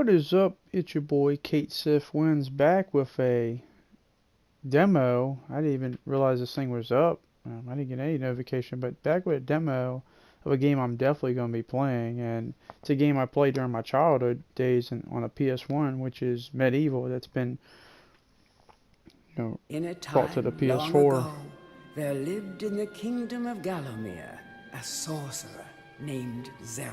What is up? It's your boy Kate Sif Wins back with a demo. I didn't even realize this thing was up. I didn't get any notification, but back with a demo of a game I'm definitely going to be playing. And it's a game I played during my childhood days on a PS1, which is Medieval. That's been brought to the PS4. Long ago, there lived in the kingdom of Gallowmere a sorcerer named Xerok.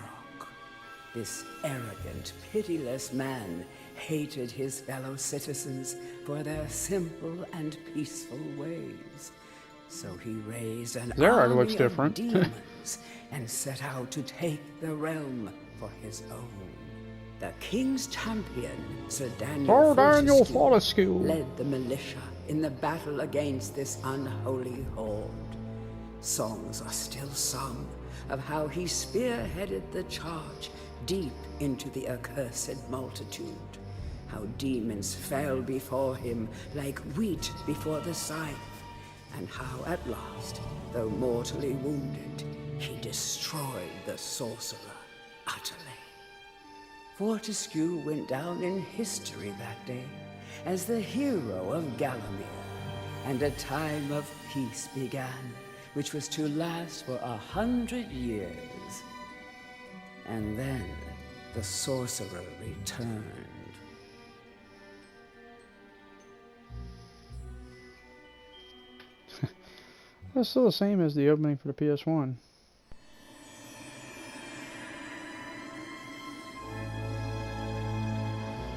This arrogant, pitiless man hated his fellow citizens for their simple and peaceful ways. So he raised an Xerok army looks different. of demons and set out to take the realm for his own. The king's champion, Sir Daniel Fortescue, led the militia in the battle against this unholy horde. Songs are still sung of how he spearheaded the charge deep into the accursed multitude, how demons fell before him like wheat before the scythe, and how at last, though mortally wounded, he destroyed the sorcerer utterly. Fortescue went down in history that day as the hero of Gallowmere, and a time of peace began, which was to last for 100 years. And then the sorcerer returned. That's still the same as the opening for the PS1.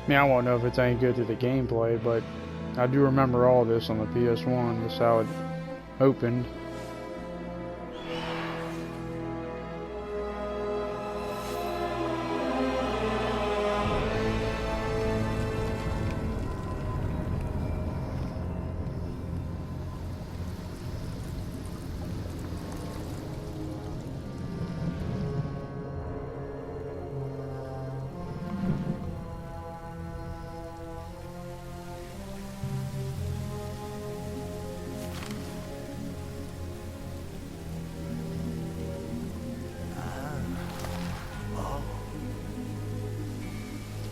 I mean, I won't know if it's any good to the gameplay, but I do remember all this on the PS1. That's how it opened.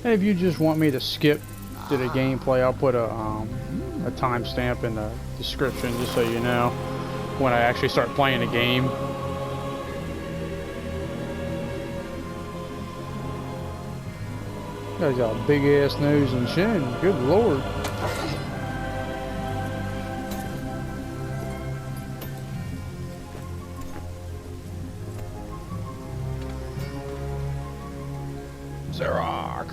And if you just want me to skip to the gameplay, I'll put a timestamp in the description just so you know when I actually start playing the game. Guy's got a big ass nose and chin. Good lord. Xerok.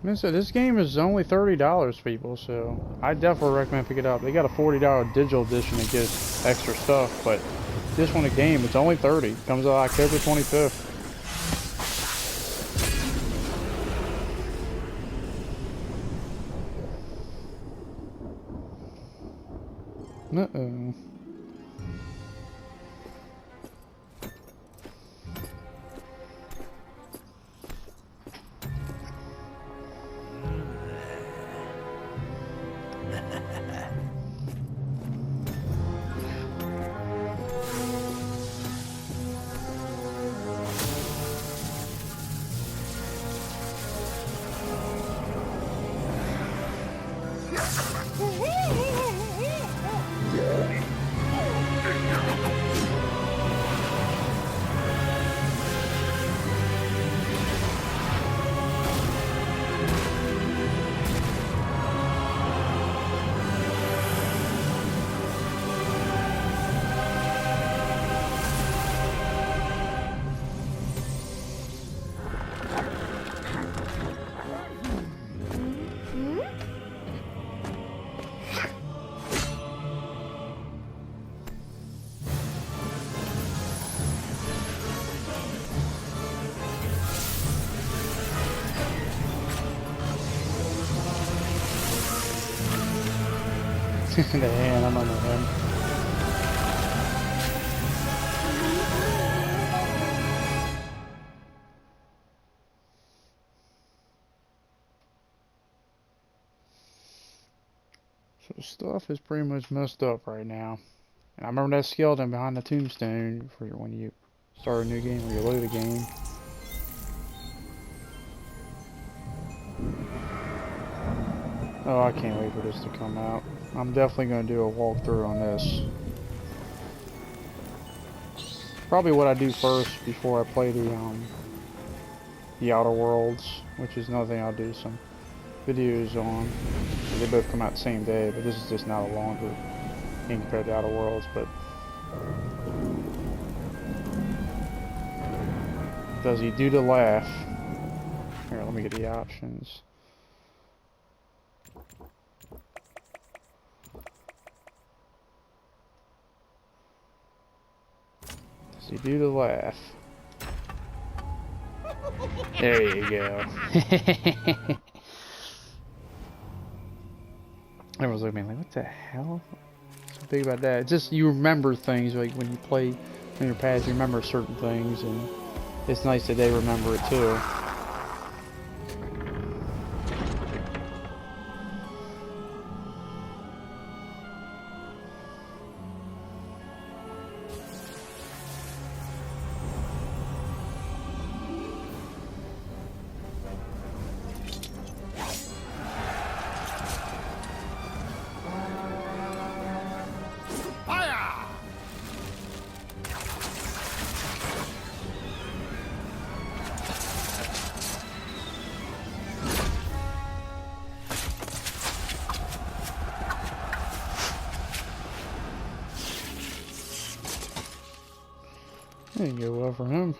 Like I said, this game is only $30, people, so I definitely recommend picking it up. They got a $40 digital edition that gives extra stuff, but this one, a game, it's only $30. Comes out October 25th. Uh-oh. The hand, I'm on the hand. So stuff is pretty much messed up right now. And I remember that skeleton behind the tombstone for when you start a new game or you load a game. Oh, I can't wait for this to come out. I'm definitely going to do a walkthrough on this. Probably what I do first before I play the Outer Worlds, which is another thing I'll do some videos on. They both come out the same day, but this is just not a longer game compared to Outer Worlds. But does he do the laugh? Here, let me get the options. Does he do the laugh? There you go. Everyone's looking at me like, what the hell? What's so big about that? It's just you remember things, like when you play in your past, you remember certain things, and it's nice that they remember it too. There you go, well for him.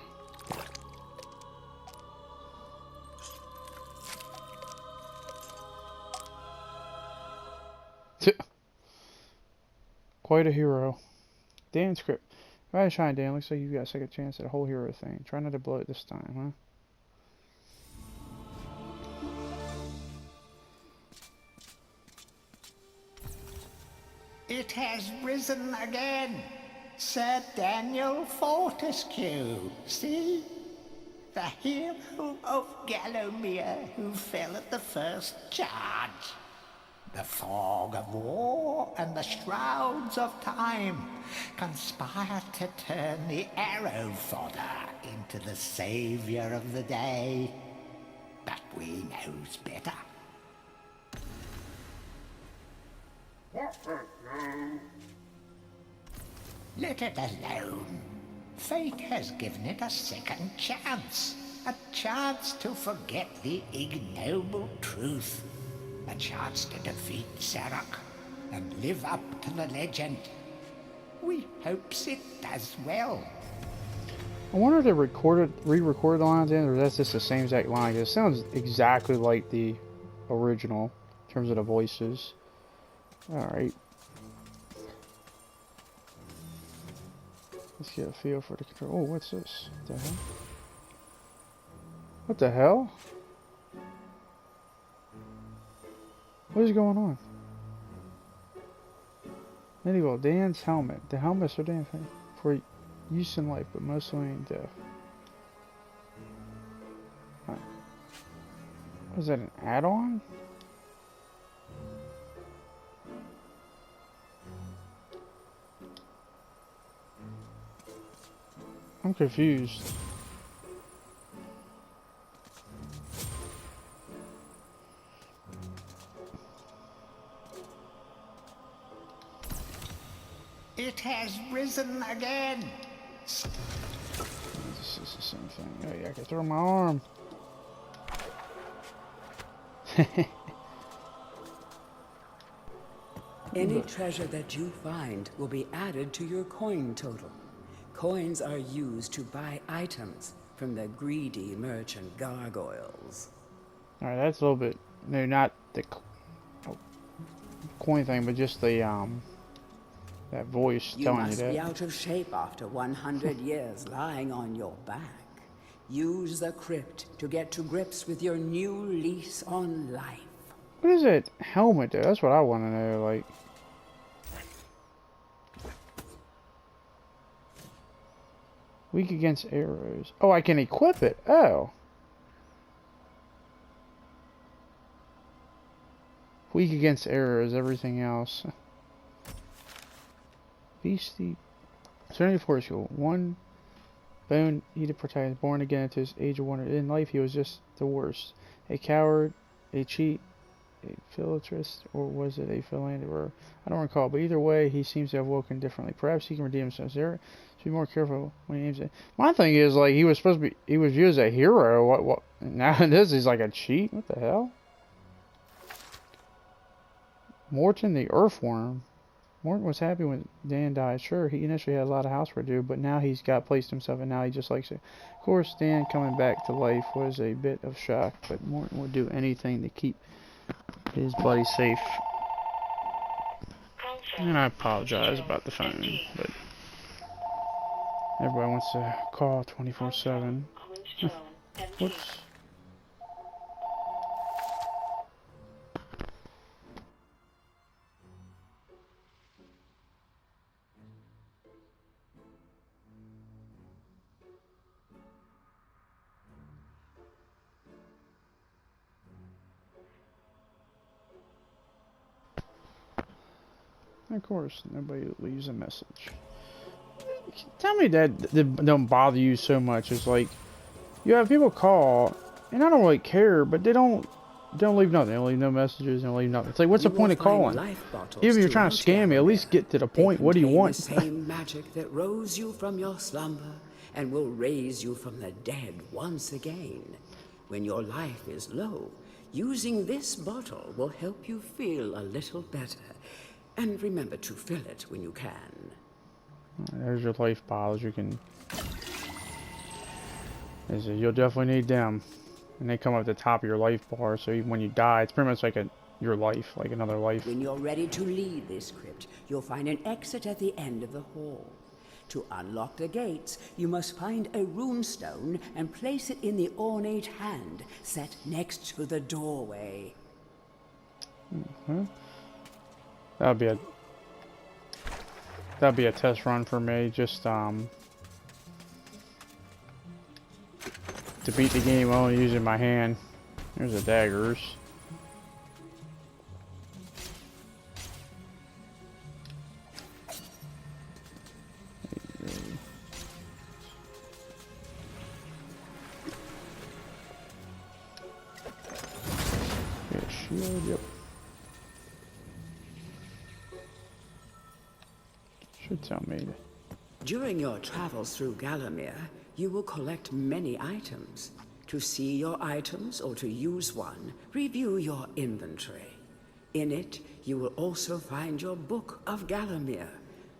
Quite a hero. Dan script. Alright, shine, Dan. Looks like you've got a second chance at a whole hero thing. Try not to blow it this time, huh? It has risen again. Sir Daniel Fortescue, see? The hero of Gallowmere who fell at the first charge. The fog of war and the shrouds of time conspire to turn the arrow fodder into the saviour of the day. But we knows better. Let it alone. Fate has given it a second chance. A chance to forget the ignoble truth. A chance to defeat Sarek and live up to the legend. We hopes it does well. I wonder if they re-recorded the lines in, or that's just the same exact line. It sounds exactly like the original in terms of the voices. Alright. Let's get a feel for the control. Oh, what's this? What the hell? What the hell? What is going on? Medieval, Dan's helmet. The helmets are Dan for use in life, but mostly in death. Huh. Was that an add-on? I'm confused. It has risen again. This is the same thing. Oh yeah, I can throw my arm. Any treasure that you find will be added to your coin total. Coins are used to buy items from the greedy merchant gargoyles. Alright, that's a little bit... No, not the coin thing, but just the, that voice telling you that. You must be out of shape after 100 years lying on your back. Use the crypt to get to grips with your new lease on life. What is that helmet though? That's what I want to know, like... Weak against arrows. Oh, I can equip it. Oh. Weak against errors, everything else. Beastie. Serenity Force School. One bone eater protagonist born again into his age of wonder. In life, he was just the worst. A coward, a cheat, a philatelist, or was it a philanderer? I don't recall, but either way, he seems to have woken differently. Perhaps he can redeem himself. There should be more careful when he aims at. My thing is, like, he was supposed to be, he was viewed as a hero. What? Now this is like a cheat. What the hell? Morton the Earthworm. Morton was happy when Dan died. Sure, he initially had a lot of housework to do, but now he's got placed himself, and now he just likes it. Of course, Dan coming back to life was a bit of shock, but Morton would do anything to keep his buddy safe. And I apologize about the phone, but everybody wants to call 24/7. Whoops. Of course, nobody leaves a message. Tell me that don't bother you so much. It's like you have people call, and I don't really care, but they don't leave nothing. They don't leave no messages. They don't leave nothing. It's like, what's the point of calling? Even if you're trying to scam me, at least get to the point. What do you want? The same magic that rose you from your slumber and will raise you from the dead once again. When your life is low, using this bottle will help you feel a little better. And remember to fill it when you can. There's your life bottles. You can. You'll definitely need them, and they come up at the top of your life bar. So even when you die, it's pretty much like your life, like another life. When you're ready to leave this crypt, you'll find an exit at the end of the hall. To unlock the gates, you must find a runestone and place it in the ornate hand set next to the doorway. That'd be a test run for me. Just to beat the game only using my hand. There's the daggers. Yeah, shield, yep. Should tell me. During your travels through Gallowmere, you will collect many items. To see your items or to use one, review your inventory. In it, you will also find your Book of Gallowmere,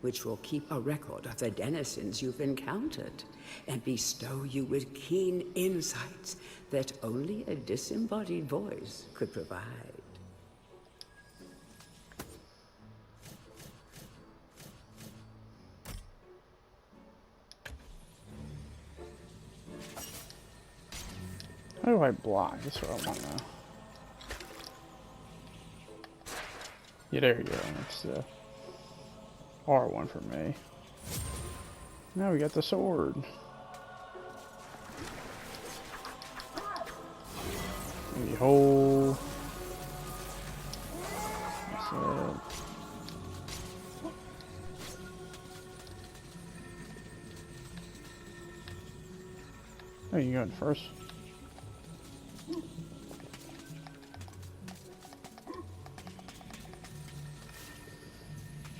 which will keep a record of the denizens you've encountered and bestow you with keen insights that only a disembodied voice could provide. How do I block? That's what I want to know. Yeah, there you go. That's the R1 for me. Now we got the sword. The whole. That's it. Oh, you going first?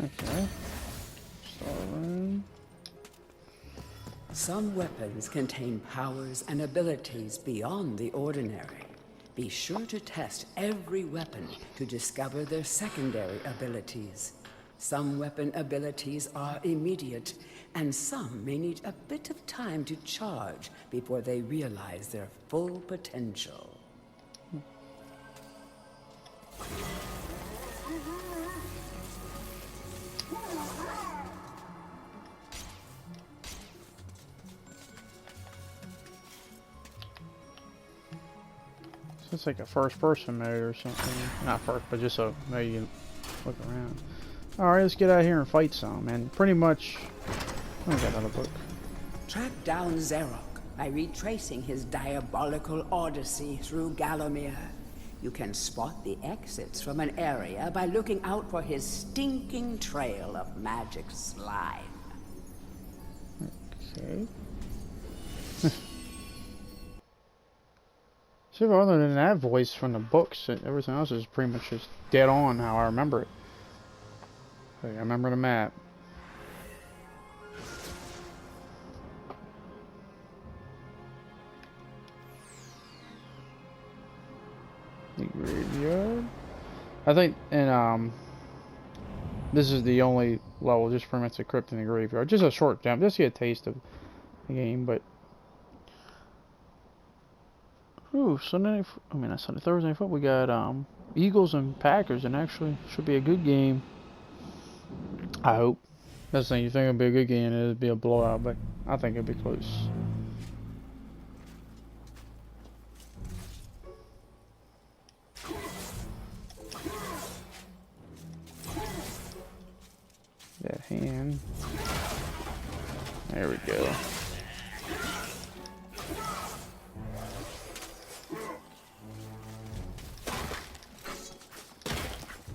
Okay. Storeroom. Some weapons contain powers and abilities beyond the ordinary. Be sure to test every weapon to discover their secondary abilities. Some weapon abilities are immediate, and some may need a bit of time to charge before they realize their full potential. It's like a first-person mode or something. Not first, but just so maybe you can look around. Alright, let's get out of here and fight some. And pretty much... I got another book. Track down Xerok by retracing his diabolical odyssey through Gallowmere. You can spot the exits from an area by looking out for his stinking trail of magic slime. Okay. So other than that voice from the books, everything else is pretty much just dead on how I remember it. Okay, I remember the map. The graveyard. I think, and this is the only level, just pretty much a crypt in the graveyard. Just a short jump, just to get a taste of the game, but. Ooh, Sunday, I mean, not Sunday, Thursday night football. We got Eagles and Packers, and actually should be a good game. I hope. That's the thing. You think it'll be a good game, it'll be a blowout, but I think it'll be close. That hand. There we go.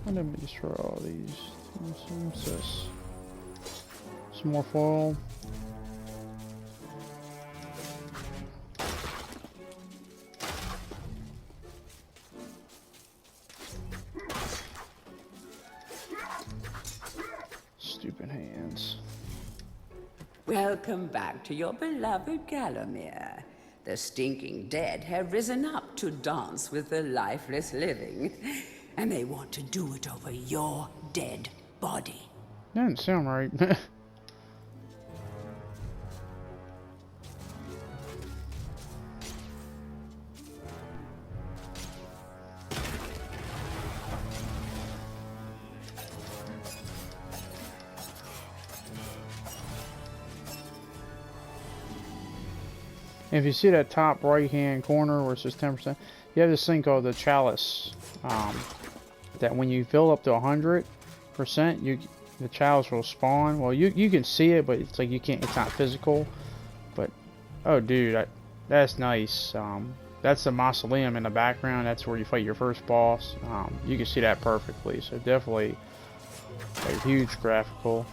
Let me destroy all these. What's this? Some more foil. Stupid hands. Welcome back to your beloved Gallowmere. The stinking dead have risen up to dance with the lifeless living. And they want to do it over your dead body. That doesn't sound right. If you see that top right hand corner where it says 10%, you have this thing called the chalice. That when you fill up to 100%, the chalice will spawn. Well, you can see it, but it's like you can't. It's not physical. But oh, dude, that's nice. That's the mausoleum in the background. That's where you fight your first boss. You can see that perfectly. So definitely a huge graphical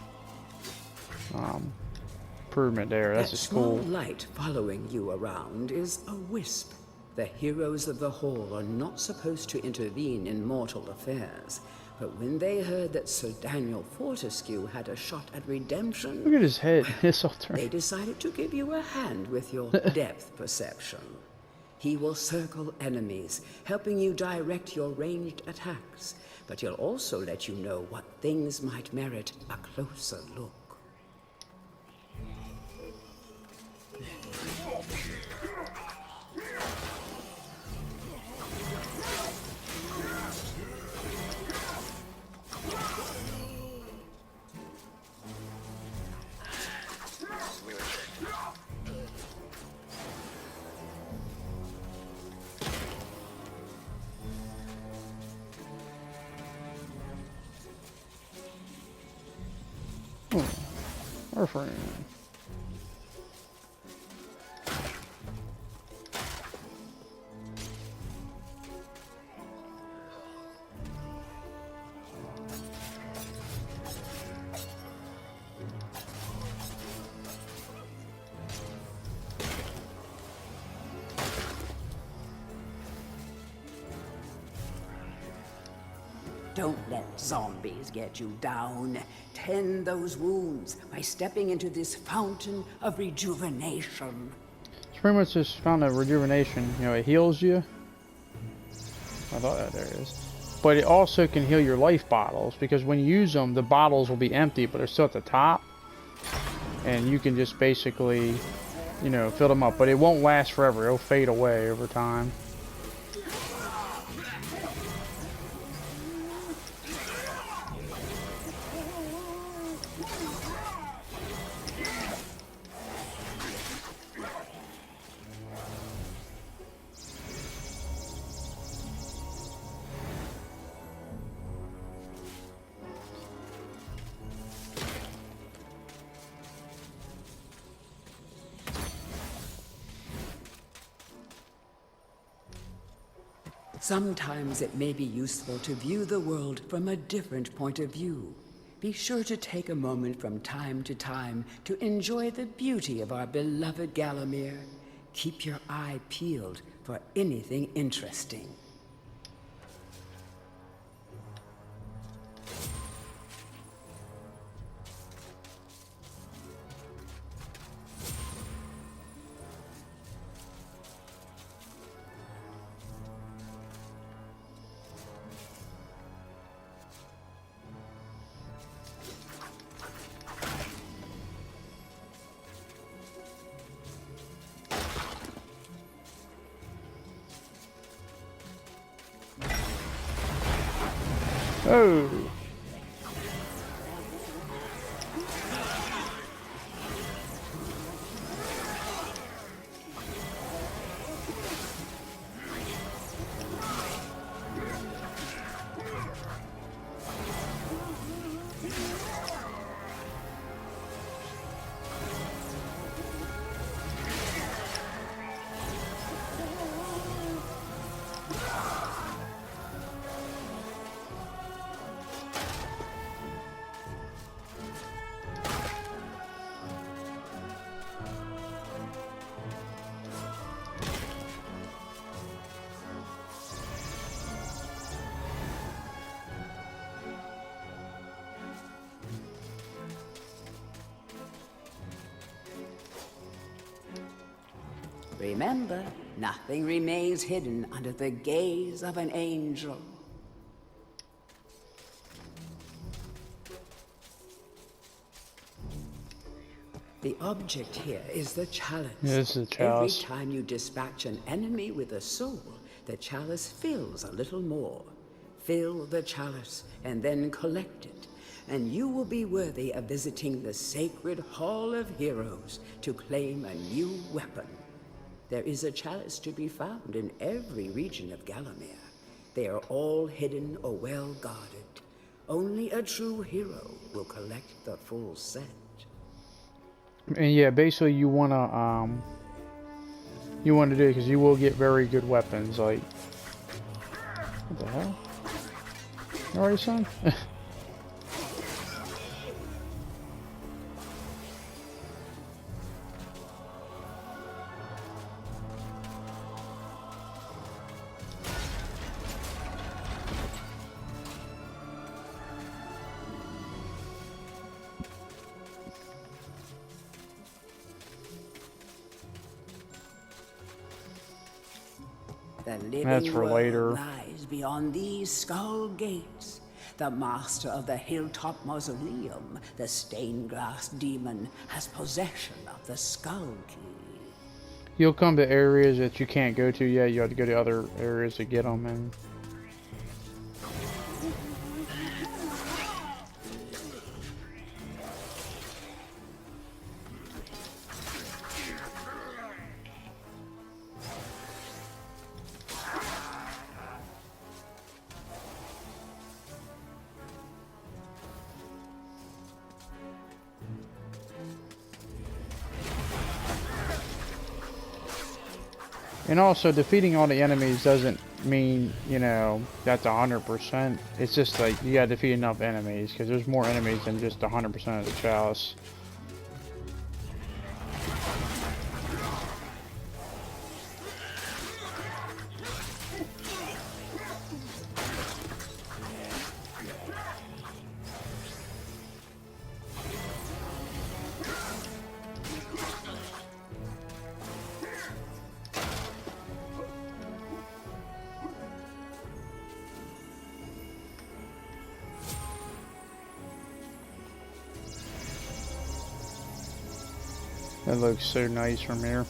improvement there. That's just cool. That small light following you around is a wisp. The heroes of the Hall are not supposed to intervene in mortal affairs, but when they heard that Sir Daniel Fortescue had a shot at redemption... Look at his head. His altar. They decided to give you a hand with your depth perception. He will circle enemies, helping you direct your ranged attacks, but he'll also let you know what things might merit a closer look. Our friend. Don't let zombies get you down. Tend those wounds by stepping into this fountain of rejuvenation. It's pretty much just fountain of rejuvenation. You know, it heals you. I thought that there it is. But it also can heal your life bottles, because when you use them, the bottles will be empty, but they're still at the top. And you can just basically, you know, fill them up. But it won't last forever. It'll fade away over time. Sometimes it may be useful to view the world from a different point of view. Be sure to take a moment from time to time to enjoy the beauty of our beloved Gallowmere. Keep your eye peeled for anything interesting. Oh. Remember, nothing remains hidden under the gaze of an angel. The object here is the chalice. Yeah, this is the chalice. Every time you dispatch an enemy with a soul, the chalice fills a little more. Fill the chalice and then collect it, and you will be worthy of visiting the sacred Hall of Heroes to claim a new weapon. There is a chalice to be found in every region of Gallowmere. They are all hidden or well guarded. Only a true hero will collect the full set. And yeah, basically you wanna do it because you will get very good weapons. Like, what the hell? You alright, son? The living That's for world later. lies beyond these skull gates. The master of the hilltop mausoleum, the stained glass demon, has possession of the skull key. You'll come to areas that you can't go to yet. You have to go to other areas to get them. And also, defeating all the enemies doesn't mean, you know, that's 100%. It's just like, you gotta defeat enough enemies, because there's more enemies than just 100% of the chalice. That looks so nice from here.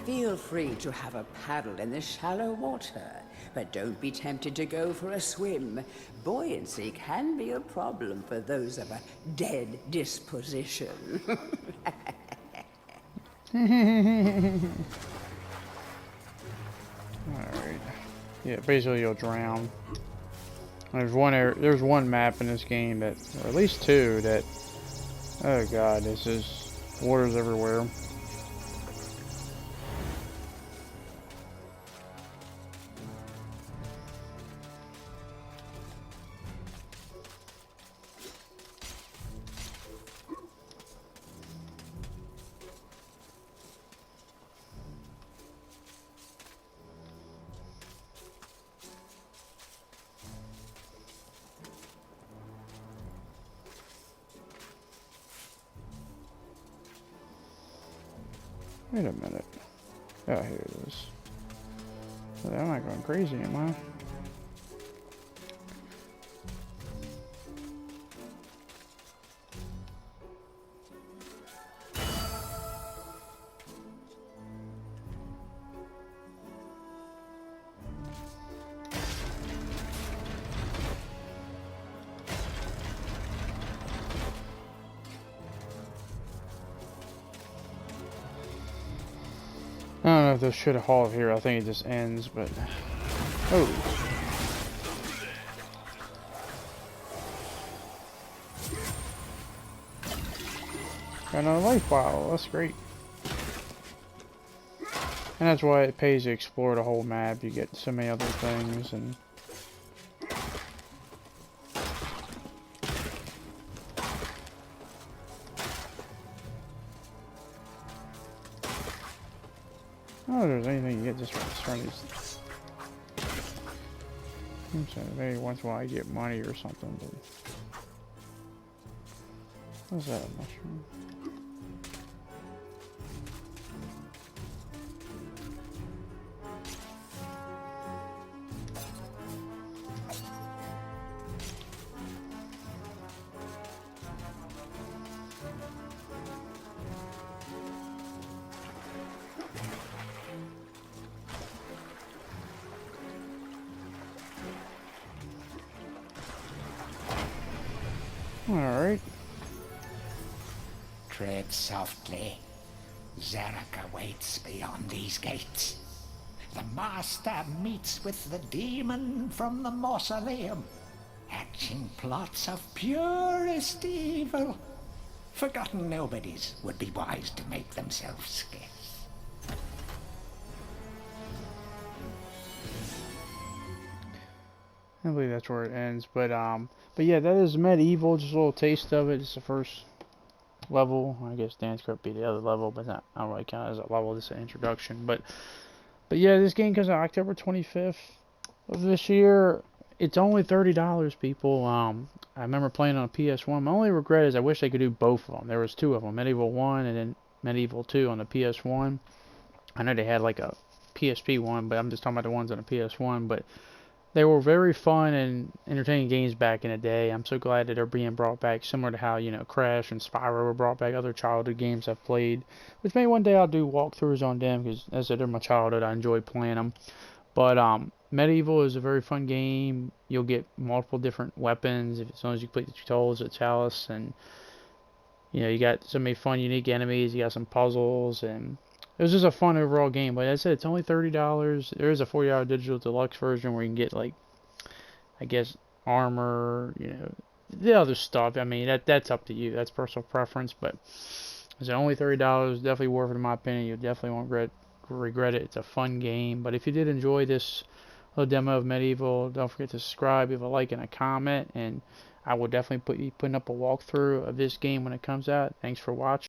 Feel free to have a paddle in the shallow water, but don't be tempted to go for a swim. Buoyancy can be a problem for those of a dead disposition. Alright. Yeah, basically you'll drown. There's one map in this game that, or at least two that, oh god, this is water's everywhere. Wait a minute. Oh, here it is. I'm not going crazy, am I? I don't know if this should have hauled here. I think it just ends, but... Oh. Got another life bottle. That's great. And that's why it pays to explore the whole map. You get so many other things and... Oh, there's anything you get just from these. So maybe once in a while I get money or something. But... What's that, a mushroom? Alright. Tread softly. Zarek awaits beyond these gates. The master meets with the demon from the mausoleum, hatching plots of purest evil. Forgotten nobodies would be wise to make themselves scarce. I believe that's where it ends, but yeah, that is Medieval. Just a little taste of it. It's the first level. I guess Dance could be the other level, but not, I don't really count it as a level. Just an introduction. But yeah, this game comes out October 25th of this year. It's only $30, people. I remember playing on a PS1. My only regret is I wish they could do both of them. There was two of them, Medieval 1 and then Medieval 2 on the PS1. I know they had like a PSP one, but I'm just talking about the ones on the PS1. But they were very fun and entertaining games back in the day. I'm so glad that they're being brought back, similar to how, you know, Crash and Spyro were brought back, other childhood games I've played, which maybe one day I'll do walkthroughs on them, because as I said, they're my childhood. I enjoy playing them. But Medieval is a very fun game. You'll get multiple different weapons as long as you complete the tutorials at Chalice, and you know, you got so many fun, unique enemies. You got some puzzles, and it was just a fun overall game. But as I said, it's only $30. There is a 40-hour digital deluxe version where you can get, like, I guess, armor, you know, the other stuff. I mean, that's up to you. That's personal preference. But it's only $30. Definitely worth it in my opinion. You definitely won't regret it. It's a fun game. But if you did enjoy this little demo of Medieval, don't forget to subscribe, leave a like and a comment, and I will definitely be putting up a walkthrough of this game when it comes out. Thanks for watching.